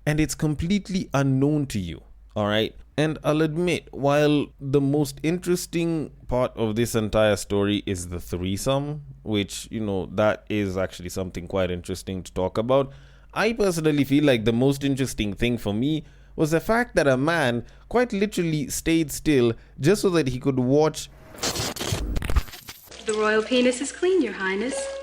and it's completely unknown to you. All right. And I'll admit, while the most interesting part of this entire story is the threesome, which, that is actually something quite interesting to talk about, I personally feel like the most interesting thing for me was the fact that a man quite literally stayed still just so that he could watch. The royal penis is clean, Your Highness.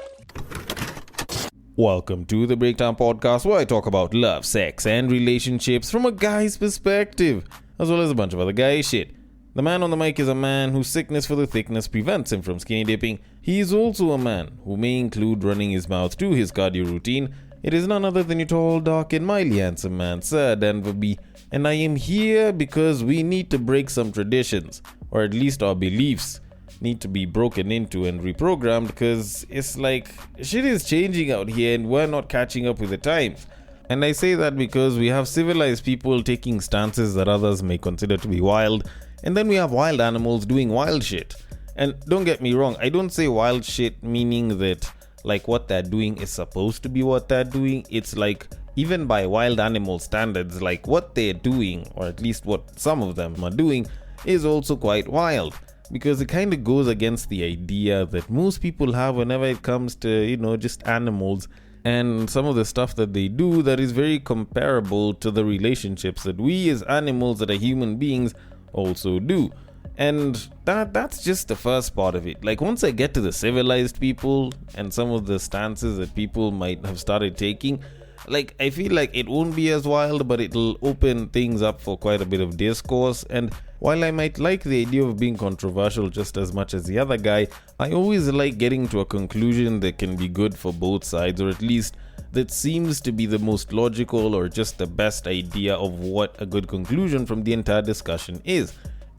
Welcome to the Breakdown Podcast, where I talk about love, sex, and relationships from a guy's perspective, as well as a bunch of other guy shit. The man on the mic is a man whose sickness for the thickness prevents him from skinny dipping. He is also a man who may include running his mouth to his cardio routine. It is none other than your tall, dark, and mildly handsome man, Sir Denver B. And I am here because we need to break some traditions, or at least our beliefs need to be broken into and reprogrammed, because it's like shit is changing out here and we're not catching up with the times. And I say that because we have civilized people taking stances that others may consider to be wild, and then we have wild animals doing wild shit. And don't get me wrong, I don't say wild shit meaning that like what they're doing is supposed to be what they're doing. It's like, even by wild animal standards, like what they're doing, or at least what some of them are doing, is also quite wild. Because it kind of goes against the idea that most people have whenever it comes to, just animals and some of the stuff that they do that is very comparable to the relationships that we as animals that are human beings also do. And that's just the first part of it. Like, once I get to the civilized people and some of the stances that people might have started taking, like, I feel like it won't be as wild, but it'll open things up for quite a bit of discourse. And while I might like the idea of being controversial just as much as the other guy, I always like getting to a conclusion that can be good for both sides, or at least that seems to be the most logical or just the best idea of what a good conclusion from the entire discussion is.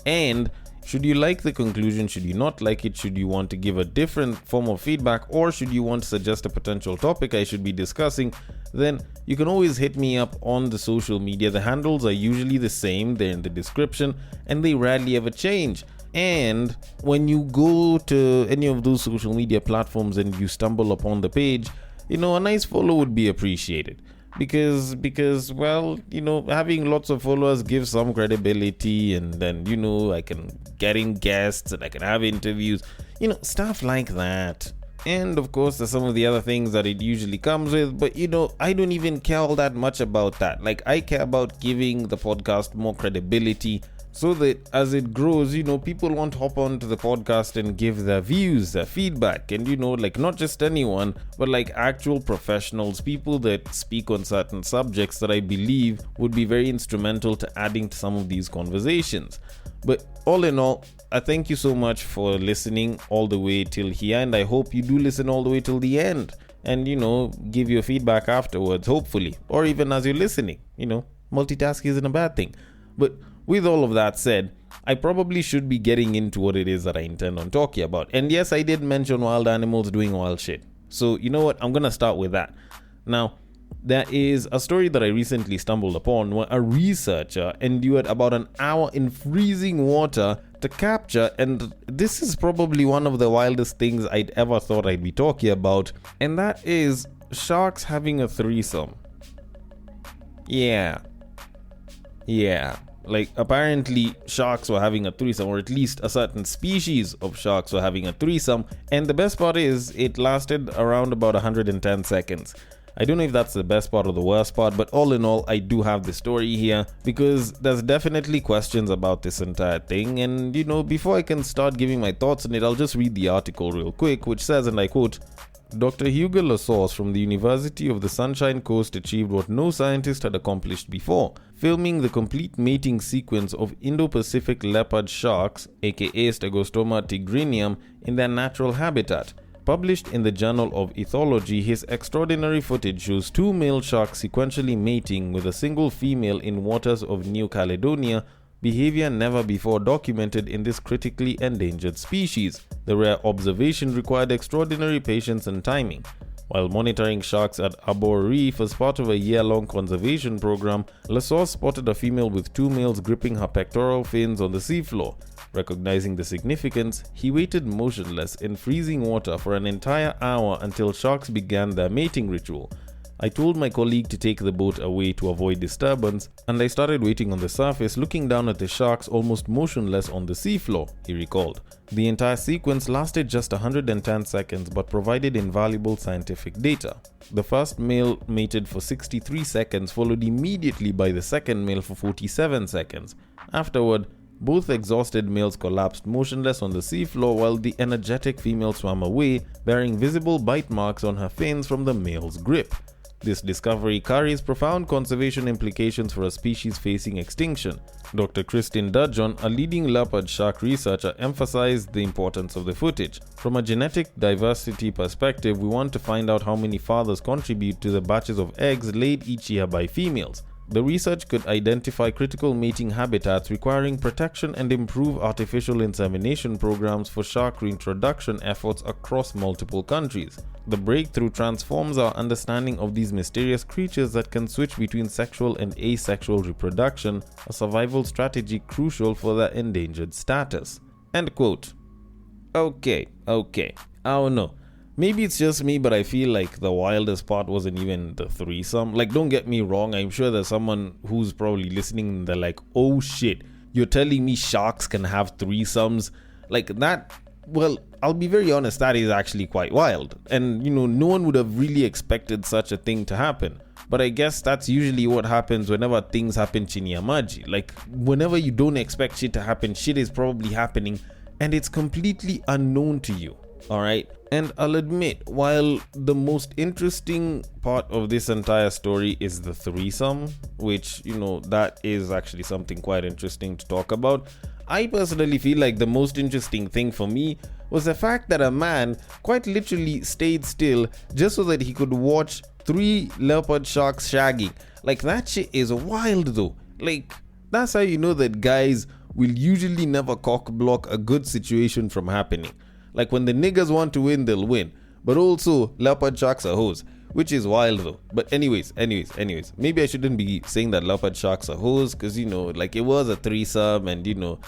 And should you like the conclusion, should you not like it, should you want to give a different form of feedback, or should you want to suggest a potential topic I should be discussing, then you can always hit me up on the social media. The handles are usually the same, they're in the description, and they rarely ever change. And when you go to any of those social media platforms and you stumble upon the page, a nice follow would be appreciated. Because well, having lots of followers gives some credibility, and then I can get in guests and I can have interviews, stuff like that. And of course there's some of the other things that it usually comes with, but I don't even care all that much about that. Like, I care about giving the podcast more credibility, so that as it grows, people want to hop onto the podcast and give their views, their feedback, and like, not just anyone, but like actual professionals, people that speak on certain subjects that I believe would be very instrumental to adding to some of these conversations. But all in all, I thank you so much for listening all the way till here, and I hope you do listen all the way till the end, and give your feedback afterwards, hopefully, or even as you're listening. Multitasking isn't a bad thing. But with all of that said, I probably should be getting into what it is that I intend on talking about. And yes, I did mention wild animals doing wild shit. So you know what? I'm going to start with that. Now, there is a story that I recently stumbled upon where a researcher endured about an hour in freezing water to capture, and this is probably one of the wildest things I'd ever thought I'd be talking about, and that is sharks having a threesome. Yeah. Like, apparently sharks were having a threesome, or at least a certain species of sharks were having a threesome, and the best part is it lasted around about 110 seconds. I don't know if that's the best part or the worst part, but all in all, I do have the story here because there's definitely questions about this entire thing. And before I can start giving my thoughts on it, I'll just read the article real quick, which says, and I quote, Dr. Hugo Lassource from the University of the Sunshine Coast achieved what no scientist had accomplished before, filming the complete mating sequence of Indo-Pacific leopard sharks, aka Stegostoma tigrinum, in their natural habitat. Published in the Journal of Ethology, his extraordinary footage shows two male sharks sequentially mating with a single female in waters of New Caledonia, behavior never before documented in this critically endangered species. The rare observation required extraordinary patience and timing. While monitoring sharks at Arbor Reef as part of a year-long conservation program, Lassource spotted a female with two males gripping her pectoral fins on the seafloor. Recognizing the significance, he waited motionless in freezing water for an entire hour until sharks began their mating ritual. I told my colleague to take the boat away to avoid disturbance, and I started waiting on the surface, looking down at the sharks almost motionless on the seafloor, he recalled. The entire sequence lasted just 110 seconds but provided invaluable scientific data. The first male mated for 63 seconds, followed immediately by the second male for 47 seconds. Afterward, both exhausted males collapsed motionless on the seafloor while the energetic female swam away, bearing visible bite marks on her fins from the male's grip. This discovery carries profound conservation implications for a species facing extinction. Dr. Kristin Dudgeon, a leading leopard shark researcher, emphasized the importance of the footage. From a genetic diversity perspective, we want to find out how many fathers contribute to the batches of eggs laid each year by females. The research could identify critical mating habitats requiring protection and improve artificial insemination programs for shark reintroduction efforts across multiple countries. The breakthrough transforms our understanding of these mysterious creatures that can switch between sexual and asexual reproduction, a survival strategy crucial for their endangered status. End quote. Okay. I don't know. Maybe it's just me, but I feel like the wildest part wasn't even the threesome. Like, don't get me wrong, I'm sure there's someone who's probably listening and they're like, oh shit, you're telling me sharks can have threesomes? Like that, well, I'll be very honest, that is actually quite wild. And, no one would have really expected such a thing to happen. But I guess that's usually what happens whenever things happen chini ya maji. Like, whenever you don't expect shit to happen, shit is probably happening and it's completely unknown to you. Alright, and I'll admit, while the most interesting part of this entire story is the threesome, which, that is actually something quite interesting to talk about, I personally feel like the most interesting thing for me was the fact that a man quite literally stayed still just so that he could watch 3 leopard sharks shagging. Like, that shit is wild though. Like, that's how you know that guys will usually never cock block a good situation from happening. Like, when the niggas want to win, they'll win. But also, leopard sharks are hoes, which is wild though. But anyways, maybe I shouldn't be saying that leopard sharks are hoes, because, like, it was a threesome and,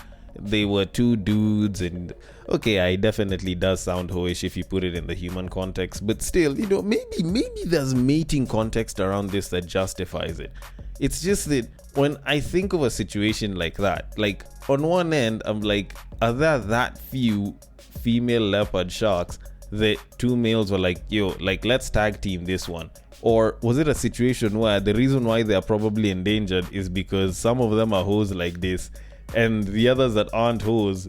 they were 2 dudes and, okay, it definitely does sound hoish if you put it in the human context. But still, maybe there's mating context around this that justifies it. It's just that when I think of a situation like that, like, on one end, I'm like, are there that few female leopard sharks that 2 males were like, yo, like, let's tag team this one? Or was it a situation where the reason why they are probably endangered is because some of them are hoes like this and the others that aren't hoes,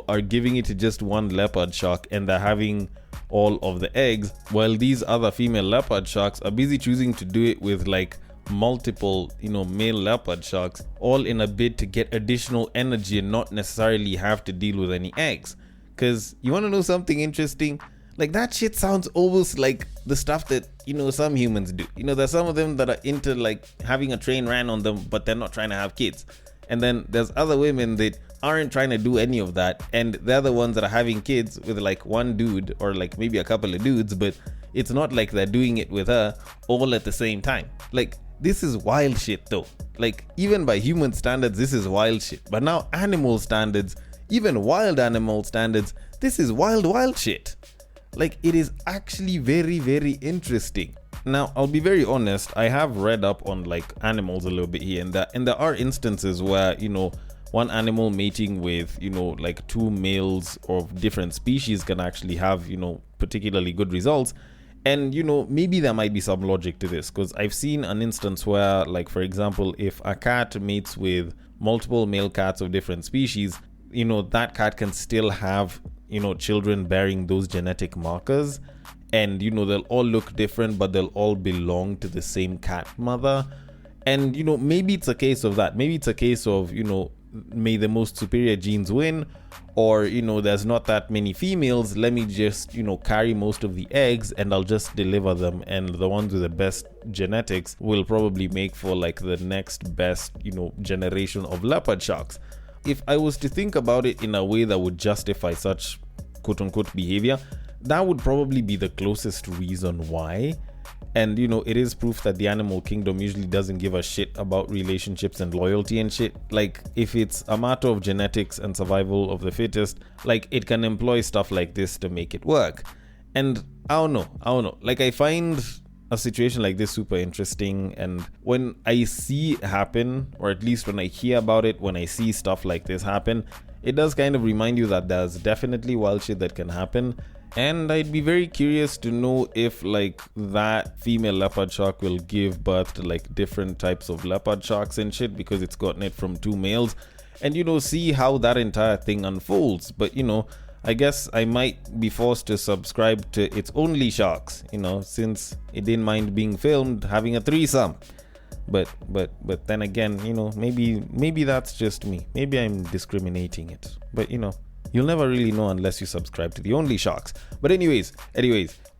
are giving it to just one leopard shark and they're having all of the eggs, while these other female leopard sharks are busy choosing to do it with like multiple, male leopard sharks, all in a bid to get additional energy and not necessarily have to deal with any eggs. Because you want to know something interesting? Like, that shit sounds almost like the stuff that, some humans do. There's some of them that are into like having a train ran on them, but they're not trying to have kids. And then there's other women that aren't trying to do any of that, and they're the ones that are having kids with like one dude or like maybe a couple of dudes, but it's not like they're doing it with her all at the same time. Like, this is wild shit though. Like, even by human standards, this is wild shit. But now animal standards, even wild animal standards, this is wild shit. Like, it is actually very, very interesting. Now, I'll be very honest, I have read up on like animals a little bit here and there are instances where, one animal mating with, like 2 males of different species can actually have, particularly good results. And, maybe there might be some logic to this, because I've seen an instance where, like, for example, if a cat mates with multiple male cats of different species, that cat can still have, children bearing those genetic markers. And, they'll all look different, but they'll all belong to the same cat mother. And, maybe it's a case of that. Maybe it's a case of, may the most superior genes win. Or, there's not that many females. Let me just, carry most of the eggs and I'll just deliver them. And the ones with the best genetics will probably make for like the next best, generation of leopard sharks. If I was to think about it in a way that would justify such quote-unquote behavior, that would probably be the closest reason why. And it is proof that the animal kingdom usually doesn't give a shit about relationships and loyalty and shit. Like, if it's a matter of genetics and survival of the fittest, like, it can employ stuff like this to make it work. And I don't know, like, I find a situation like this super interesting, and when I see it happen, or at least when I hear about it, when I see stuff like this happen, it does kind of remind you that there's definitely wild shit that can happen. And I'd be very curious to know if like that female leopard shark will give birth to like different types of leopard sharks and shit because it's gotten it from two males, and see how that entire thing unfolds. But I guess I might be forced to subscribe to It's Only Sharks, since it didn't mind being filmed having a threesome. But then again, maybe that's just me. Maybe I'm discriminating it. But you'll never really know unless you subscribe to The Only Sharks. But anyways,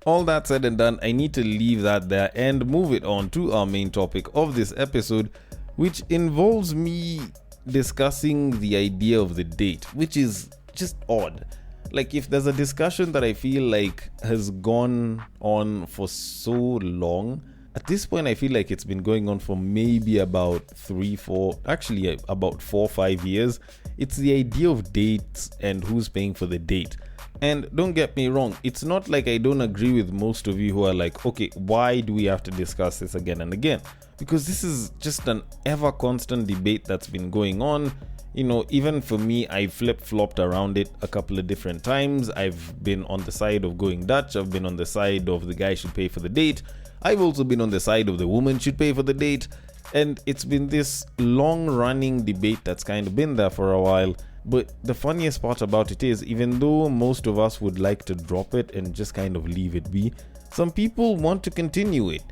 all that said and done, I need to leave that there and move it on to our main topic of this episode, which involves me discussing the idea of the date, which is just odd. Like, if there's a discussion that I feel like has gone on for so long, at this point I feel like it's been going on for maybe about 4 or 5 years. It's the idea of dates and who's paying for the date. And don't get me wrong, it's not like I don't agree with most of you who are like, okay, why do we have to discuss this again and again? Because this is just an ever constant debate that's been going on. Even for me, I flip-flopped around it a couple of different times. I've been on the side of going Dutch. I've been on the side of the guy should pay for the date. I've also been on the side of the woman should pay for the date. And it's been this long-running debate that's kind of been there for a while. But the funniest part about it is, even though most of us would like to drop it and just kind of leave it be, some people want to continue it.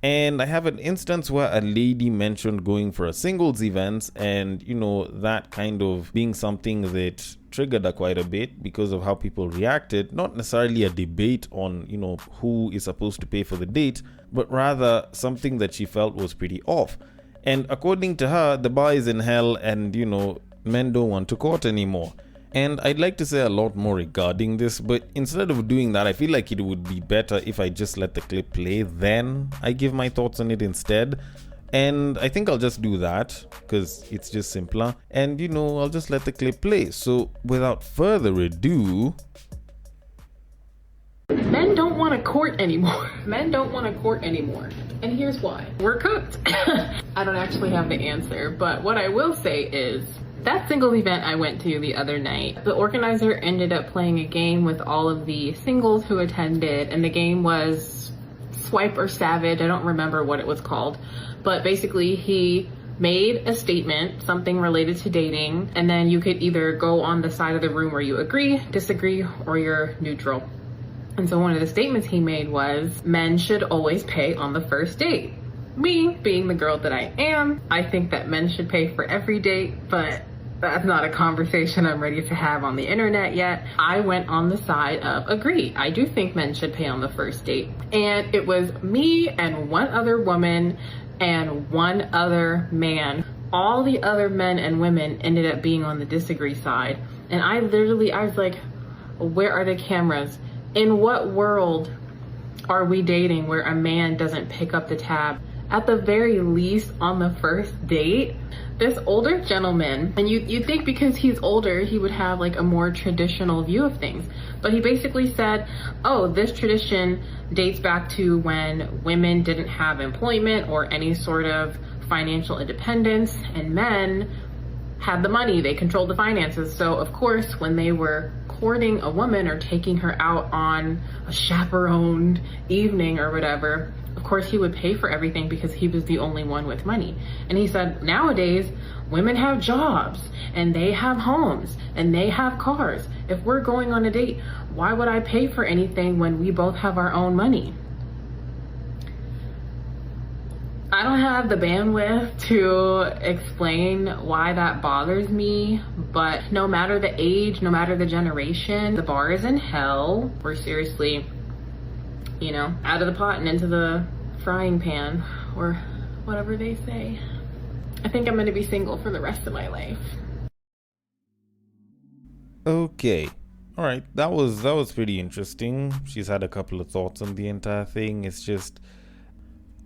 And I have an instance where a lady mentioned going for a singles event, and that kind of being something that triggered her quite a bit because of how people reacted. Not necessarily a debate on who is supposed to pay for the date, but rather something that she felt was pretty off. And according to her, the bar is in hell, and men don't want to court anymore. And I'd like to say a lot more regarding this, but instead of doing that, I feel like it would be better if I just let the clip play, then I give my thoughts on it instead. And I think I'll just do that because it's just simpler. And I'll just let the clip play. So without further ado, men don't want to court anymore. Men don't want to court anymore. And here's why. We're cooked. I don't actually have the answer, but what I will say is, that singles event I went to the other night, the organizer ended up playing a game with all of the singles who attended, and the game was Swipe or Savage. I don't remember what it was called, but basically he made a statement, something related to dating, and then you could either go on the side of the room where you agree, disagree, or you're neutral. And so one of the statements he made was, men should always pay on the first date. Me, being the girl that I am, I think that men should pay for every date, but that's not a conversation I'm ready to have on the internet yet. I went on the side of agree. I do think men should pay on the first date. And it was me and one other woman and one other man. All the other men and women ended up being on the disagree side. And I was like, where are the cameras? In what world are we dating where a man doesn't pick up the tab? At the very least, on the first date, this older gentleman, and you'd think because he's older, he would have like a more traditional view of things. But he basically said, oh, this tradition dates back to when women didn't have employment or any sort of financial independence, and men had the money, they controlled the finances. So of course, when they were courting a woman or taking her out on a chaperoned evening or whatever, of course he would pay for everything because he was the only one with money. And he said, nowadays, women have jobs and they have homes and they have cars. If we're going on a date, why would I pay for anything when we both have our own money? I don't have the bandwidth to explain why that bothers me, but no matter the age, no matter the generation, the bar is in hell. We're seriously, out of the pot and into the frying pan, or whatever they say. I think I'm going to be single for the rest of my life. Okay. All right. That was pretty interesting. She's had a couple of thoughts on the entire thing. It's just,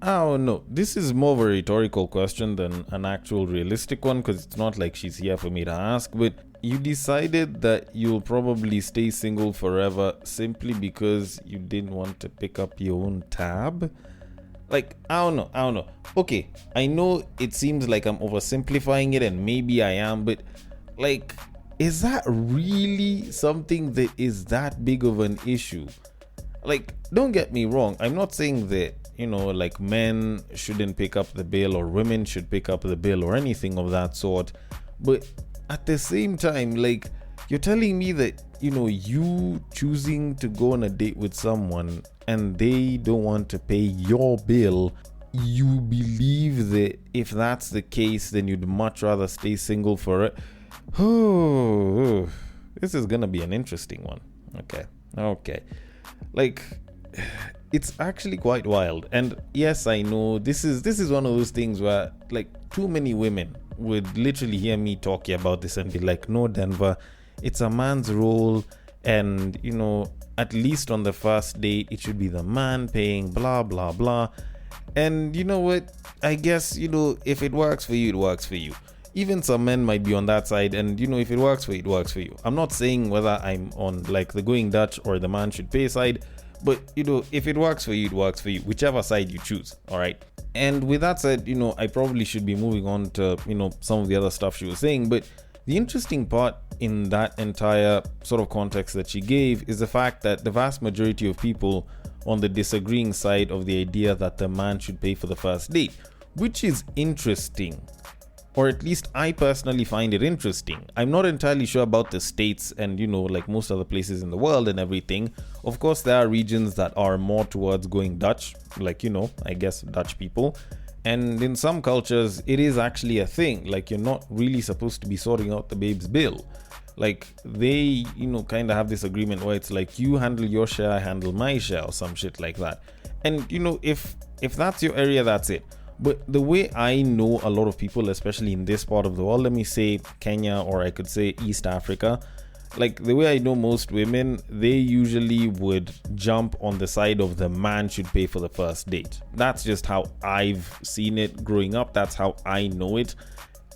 I don't know. This is more of a rhetorical question than an actual realistic one, because it's not like she's here for me to ask. But you decided that you'll probably stay single forever simply because you didn't want to pick up your own tab? Like, I don't know. Okay, I know it seems like I'm oversimplifying it, and maybe I am, but like, is that really something that is that big of an issue? Like, don't get me wrong, I'm not saying that, like, men shouldn't pick up the bill or women should pick up the bill or anything of that sort, but at the same time, like, you're telling me that, you choosing to go on a date with someone and they don't want to pay your bill, you believe that if that's the case, then you'd much rather stay single for it. Oh, this is gonna be an interesting one. Okay. Like, it's actually quite wild. And yes, I know this is one of those things where, like, too many women would literally hear me talking about this and be like, no, Denver, it's a man's role, and at least on the first date it should be the man paying, blah blah blah. And you know what, I guess, if it works for you, it works for you. Even some men might be on that side, and if it works for you, it works for you. I'm not saying whether I'm on, like, the going Dutch or the man should pay side, but if it works for you, it works for you, whichever side you choose. All right. And with that said, I probably should be moving on to some of the other stuff she was saying. But the interesting part in that entire sort of context that she gave is the fact that the vast majority of people on the disagreeing side of the idea that the man should pay for the first date, which is interesting. Or at least I personally find it interesting. I'm not entirely sure about the States and, like most other places in the world and everything. Of course, there are regions that are more towards going Dutch, like, I guess Dutch people. And in some cultures, it is actually a thing. Like, you're not really supposed to be sorting out the babe's bill. Like, they, kind of have this agreement where it's like, you handle your share, I handle my share, or some shit like that. And, if that's your area, that's it. But the way I know a lot of people, especially in this part of the world, let me say Kenya, or I could say East Africa, like, the way I know most women, they usually would jump on the side of the man should pay for the first date. That's just how I've seen it growing up. That's how I know it.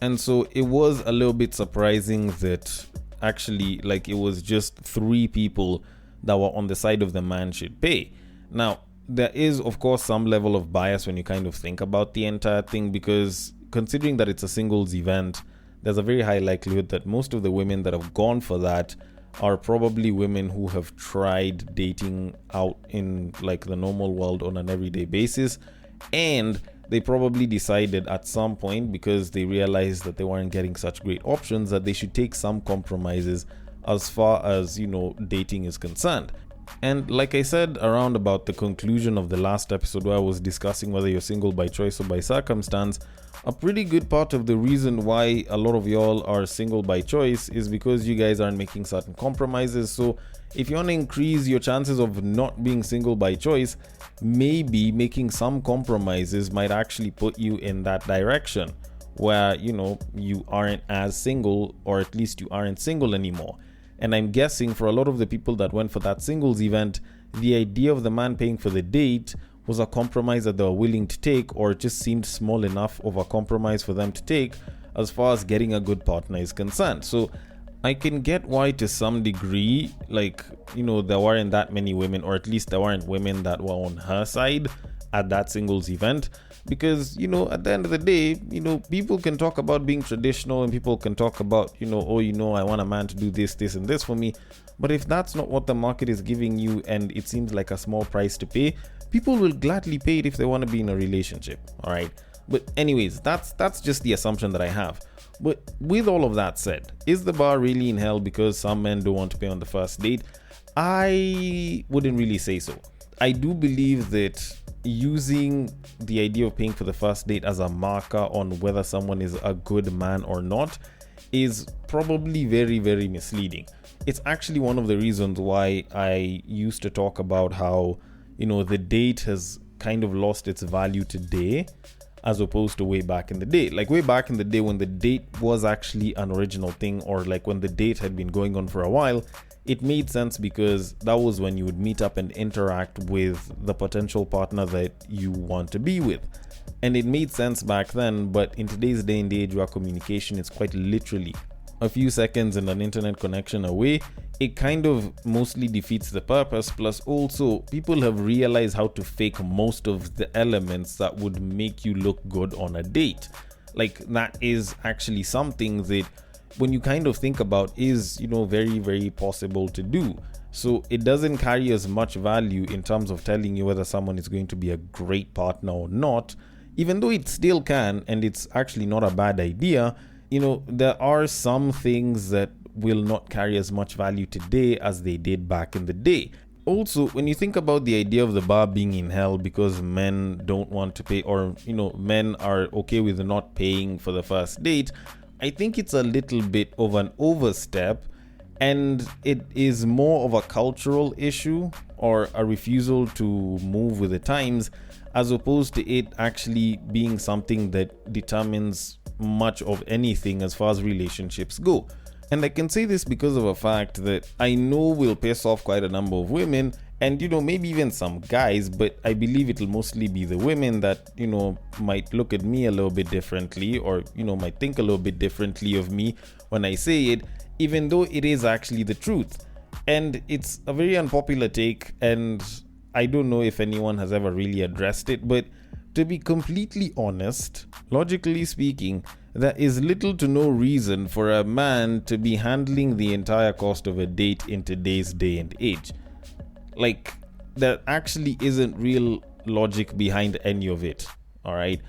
And so it was a little bit surprising that actually, like, it was just 3 people that were on the side of the man should pay. Now, there is, of course, some level of bias when you kind of think about the entire thing, because considering that it's a singles event, there's a very high likelihood that most of the women that have gone for that are probably women who have tried dating out in, like, the normal world on an everyday basis, and they probably decided at some point, because they realized that they weren't getting such great options, that they should take some compromises as far as, dating is concerned. And like I said around about the conclusion of the last episode, where I was discussing whether you're single by choice or by circumstance, a pretty good part of the reason why a lot of y'all are single by choice is because you guys aren't making certain compromises. So if you want to increase your chances of not being single by choice, maybe making some compromises might actually put you in that direction where, you aren't as single, or at least you aren't single anymore. And I'm guessing for a lot of the people that went for that singles event, the idea of the man paying for the date was a compromise that they were willing to take, or it just seemed small enough of a compromise for them to take as far as getting a good partner is concerned. So I can get why, to some degree, like, there weren't that many women, or at least there weren't women that were on her side at that singles event. Because, at the end of the day, people can talk about being traditional, and people can talk about, I want a man to do this, this, and this for me. But if that's not what the market is giving you, and it seems like a small price to pay, people will gladly pay it if they want to be in a relationship. All right. But anyways, that's just the assumption that I have. But with all of that said, is the bar really in hell because some men don't want to pay on the first date? I wouldn't really say so. I do believe that using the idea of paying for the first date as a marker on whether someone is a good man or not is probably very, very misleading. It's actually one of the reasons why I used to talk about how, the date has kind of lost its value today as opposed to way back in the day. Like, way back in the day when the date was actually an original thing, or like when the date had been going on for a while, it made sense because that was when you would meet up and interact with the potential partner that you want to be with. And it made sense back then, but in today's day and age where communication is quite literally a few seconds and an internet connection away, it kind of mostly defeats the purpose. Plus also, people have realized how to fake most of the elements that would make you look good on a date. Like, that is actually something that, when you kind of think about, is, very, very possible to do. So it doesn't carry as much value in terms of telling you whether someone is going to be a great partner or not, even though it still can, and it's actually not a bad idea. There are some things that will not carry as much value today as they did back in the day. Also, when you think about the idea of the bar being in hell because men don't want to pay, or men are okay with not paying for the first date, I think it's a little bit of an overstep, and it is more of a cultural issue or a refusal to move with the times, as opposed to it actually being something that determines much of anything as far as relationships go. And I can say this because of a fact that I know will piss off quite a number of women, and maybe even some guys, but I believe it'll mostly be the women that might look at me a little bit differently, or might think a little bit differently of me when I say it, even though it is actually the truth. And it's a very unpopular take, and I don't know if anyone has ever really addressed it, but to be completely honest, logically speaking, there is little to no reason for a man to be handling the entire cost of a date in today's day and age. Like, there actually isn't real logic behind any of it, alright?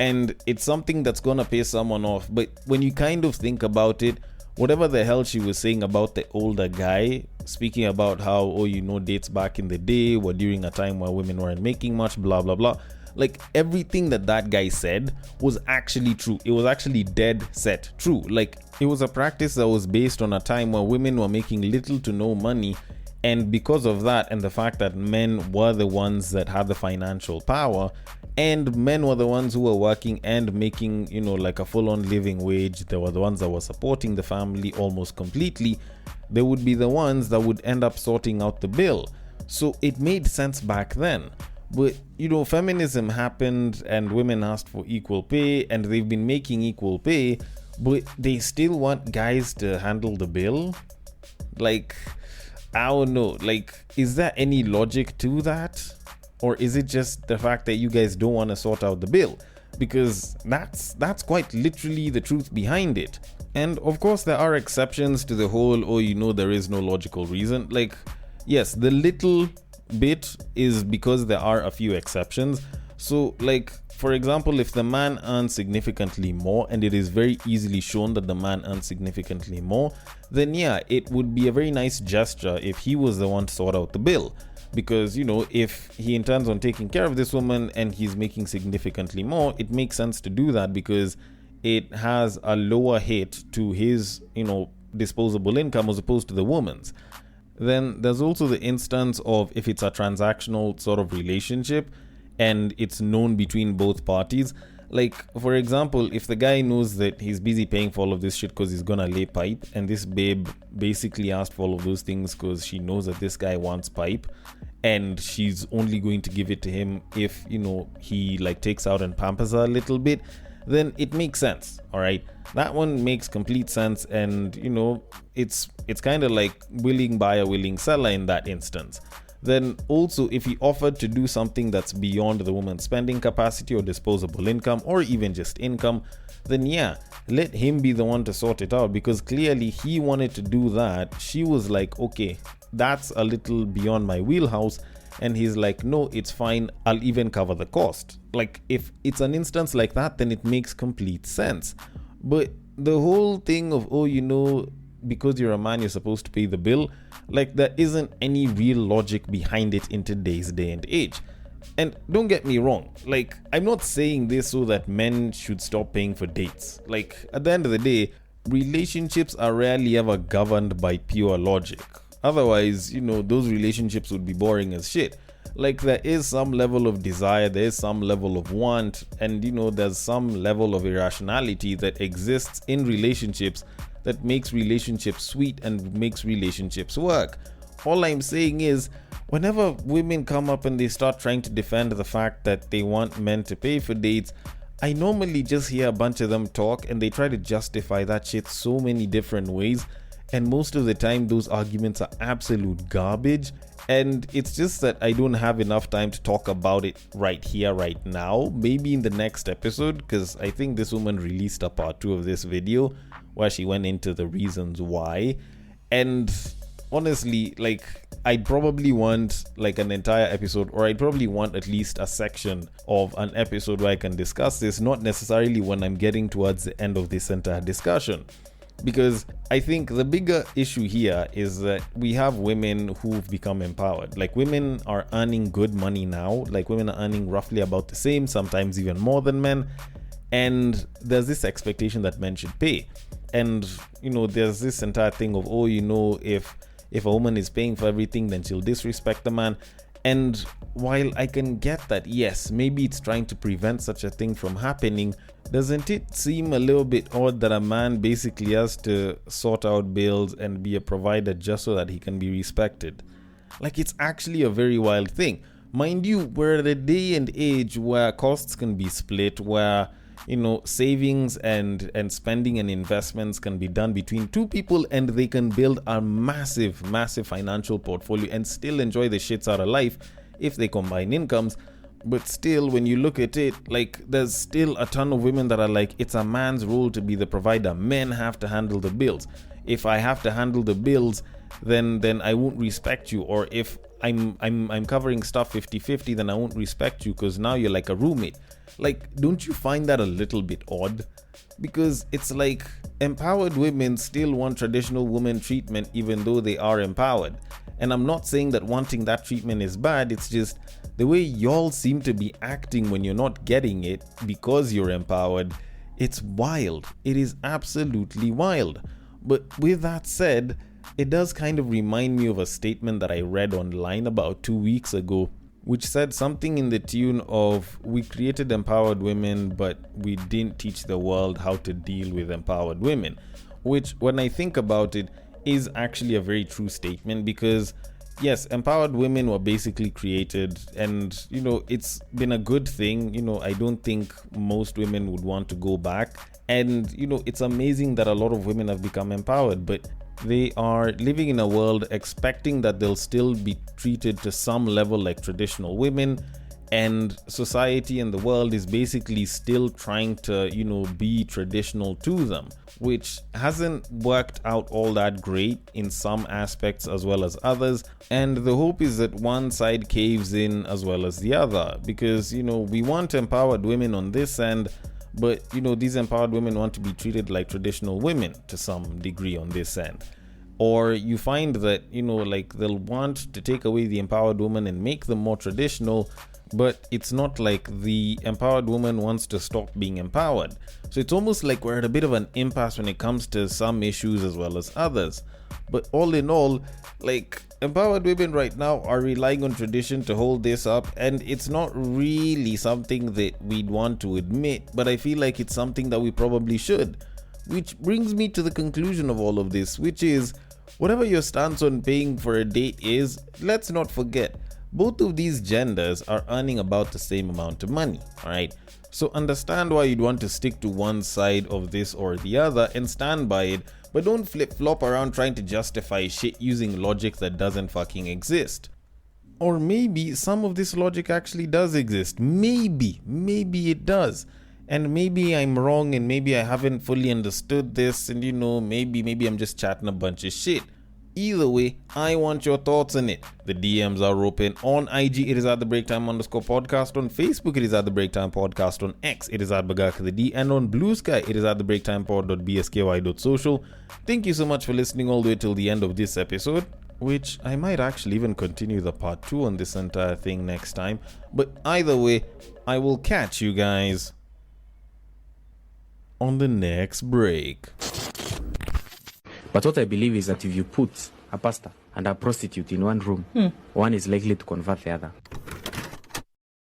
And it's something that's gonna piss someone off, but when you kind of think about it, whatever the hell she was saying about the older guy, speaking about how, dates back in the day were during a time where women weren't making much, blah, blah, blah. Like, everything that guy said was actually true. It was actually dead set true. Like, it was a practice that was based on a time where women were making little to no money. And because of that, and the fact that men were the ones that had the financial power, and men were the ones who were working and making, like a full-on living wage, they were the ones that were supporting the family almost completely, they would be the ones that would end up sorting out the bill. So it made sense back then. But, feminism happened and women asked for equal pay, and they've been making equal pay, but they still want guys to handle the bill? Like, I don't know. Like, is there any logic to that? Or is it just the fact that you guys don't want to sort out the bill? Because that's quite literally the truth behind it. And of course there are exceptions to the whole, there is no logical reason. Like, yes, the little bit is because there are a few exceptions. So, like, for example, if the man earns significantly more, and it is very easily shown that the man earns significantly more, then yeah, it would be a very nice gesture if he was the one to sort out the bill. Because, if he intends on taking care of this woman and he's making significantly more, it makes sense to do that because it has a lower hit to his, disposable income as opposed to the woman's. Then there's also the instance of if it's a transactional sort of relationship and it's known between both parties. Like, for example, if the guy knows that he's busy paying for all of this shit because he's gonna lay pipe, and this babe basically asked for all of those things because she knows that this guy wants pipe, and she's only going to give it to him if, he like takes out and pampers her a little bit, then it makes sense, alright? That one makes complete sense, and, it's kind of like willing buyer, willing seller in that instance. Then also, if he offered to do something that's beyond the woman's spending capacity or disposable income, or even just income, then yeah, let him be the one to sort it out, because clearly he wanted to do that. She was like, okay, that's a little beyond my wheelhouse, and he's like, no, it's fine, I'll even cover the cost. Like, if it's an instance like that, then it makes complete sense. But the whole thing of, because you're a man, you're supposed to pay the bill, like, there isn't any real logic behind it in today's day and age. And don't get me wrong, like, I'm not saying this so that men should stop paying for dates. Like, at the end of the day, relationships are rarely ever governed by pure logic. Otherwise, those relationships would be boring as shit. Like, there is some level of desire, there is some level of want, and there's some level of irrationality that exists in relationships that makes relationships sweet and makes relationships work. All I'm saying is, whenever women come up and they start trying to defend the fact that they want men to pay for dates, I normally just hear a bunch of them talk and they try to justify that shit so many different ways. And most of the time, those arguments are absolute garbage. And it's just that I don't have enough time to talk about it right here, right now. Maybe in the next episode, because I think this woman released a part 2 of this video where she went into the reasons why. And honestly, like, I'd probably want like an entire episode, or I'd probably want at least a section of an episode where I can discuss this, not necessarily when I'm getting towards the end of this entire discussion. Because I think the bigger issue here is that we have women who've become empowered. Like, women are earning good money now. Like, women are earning roughly about the same, sometimes even more than men. And there's this expectation that men should pay. And, you know, there's this entire thing of, oh, you know, if a woman is paying for everything, then she'll disrespect the man. And while I can get that, yes, maybe it's trying to prevent such a thing from happening, doesn't it seem a little bit odd that a man basically has to sort out bills and be a provider just so that he can be respected? Like, it's actually a very wild thing. Mind you, we're at a day and age where costs can be split, where, you know, savings and spending and investments can be done between two people, and they can build a massive financial portfolio and still enjoy the shits out of life if they combine incomes. But still, when you look at it, like, there's still a ton of women that are like, it's a man's role to be the provider. Men have to handle the bills. If I have to handle the bills, then I won't respect you. Or if I'm covering stuff 50-50, then I won't respect you because now you're like a roommate. Like, don't you find that a little bit odd? Because it's like empowered women still want traditional woman treatment even though they are empowered. And I'm not saying that wanting that treatment is bad, it's just the way y'all seem to be acting when you're not getting it because you're empowered. It's wild. It is absolutely wild. But with that said, it does kind of remind me of a statement that I read online about 2 weeks ago, which said something in the tune of, we created empowered women, but we didn't teach the world how to deal with empowered women. Which, when I think about it, is actually a very true statement, because yes, empowered women were basically created, and, you know, it's been a good thing. You know, I don't think most women would want to go back. And, you know, it's amazing that a lot of women have become empowered, but they are living in a world expecting that they'll still be treated to some level like traditional women, and society and the world is basically still trying to, you know, be traditional to them, which hasn't worked out all that great in some aspects as well as others. And the hope is that one side caves in as well as the other, because, you know, we want empowered women on this end, but, you know, these empowered women want to be treated like traditional women to some degree on this end. Or you find that, you know, like, they'll want to take away the empowered woman and make them more traditional, but it's not like the empowered woman wants to stop being empowered. So it's almost like we're at a bit of an impasse when it comes to some issues as well as others. But all in all, like, empowered women right now are relying on tradition to hold this up, and it's not really something that we'd want to admit, but I feel like it's something that we probably should. Which brings me to the conclusion of all of this, which is, whatever your stance on paying for a date is, let's not forget, both of these genders are earning about the same amount of money, alright? So understand why you'd want to stick to one side of this or the other and stand by it, but don't flip-flop around trying to justify shit using logic that doesn't fucking exist. Or maybe some of this logic actually does exist. Maybe it does. And maybe I'm wrong, and maybe I haven't fully understood this, and, you know, maybe I'm just chatting a bunch of shit. Either way, I want your thoughts on it. The DMs are open. On IG, it is at the breaktime_podcast. On Facebook, it is at the breaktime podcast. On X, it is at bagakthed. And on Bluesky, it is at the breaktimepod.bsky.social. Thank you so much for listening all the way till the end of this episode, which I might actually even continue the part 2 on this entire thing next time. But either way, I will catch you guys on the next break. But what I believe is that if you put a pastor and a prostitute in one room, one is likely to convert the other.